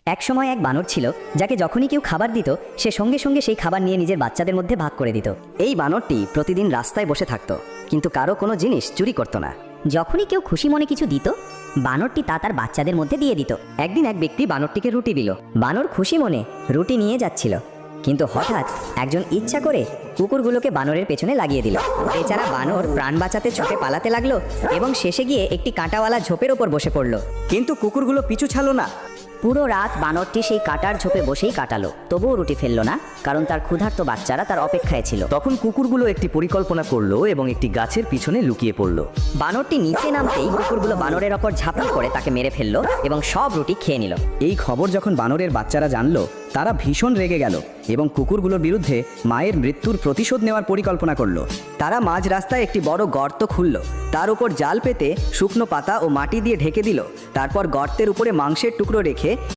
একসময় এক বানর ছিল যাকে যখনই কেউ খাবার দিত সে সঙ্গে সঙ্গে সেই খাবার নিয়ে নিজের বাচ্চাদের মধ্যে ভাগ করে দিত। এই বানরটি প্রতিদিন রাস্তায় বসে থাকতো, কিন্তু কারো কোনো জিনিস চুরি করতো না। যখনই কেউ খুশি মনে কিছু দিত, বানরটি তা তার বাচ্চাদের মধ্যে দিয়ে দিত। একদিন এক ব্যক্তি বানরটিকে রুটি দিল। বানর খুশি মনে রুটি নিয়ে যাচ্ছিল, কিন্তু হঠাৎ একজন ইচ্ছা করে কুকুরগুলোকে বানরের পেছনে লাগিয়ে দিল। এছাড়া বানর প্রাণ বাঁচাতে ছকে পালাতে লাগলো এবং শেষে গিয়ে একটি কাঁটাওয়ালা ঝোপের ওপর বসে পড়ল। কিন্তু কুকুরগুলো পিছু ছাড়লো না। পুরো রাত বানরটি সেই কাটার ঝোপে বসেই কাটালো, তবুও রুটি ফেললো না, কারণ তার ক্ষুধার্ত বাচ্চারা তার অপেক্ষায় ছিল। তখন কুকুরগুলো একটি পরিকল্পনা করলো এবং একটি গাছের পিছনে লুকিয়ে পড়লো। বানরটি নিচে নামতেই কুকুরগুলো বানরের ওপর ঝাঁপিয়ে পড়ে তাকে মেরে ফেললো এবং সব রুটি খেয়ে নিল। এই খবর যখন বানরের বাচ্চারা জানলো, তারা ভীষণ রেগে গেল এবং কুকুরগুলোর বিরুদ্ধে মায়ের মৃত্যুর প্রতিশোধ নেওয়ার পরিকল্পনা করলো। তারা মাঝ রাস্তায় একটি বড় গর্ত খুলল, তার উপর জাল পেতে শুকনো পাতা ও মাটি দিয়ে ঢেকে দিল। তারপর গর্তের উপরে মাংসের টুকরো রেখে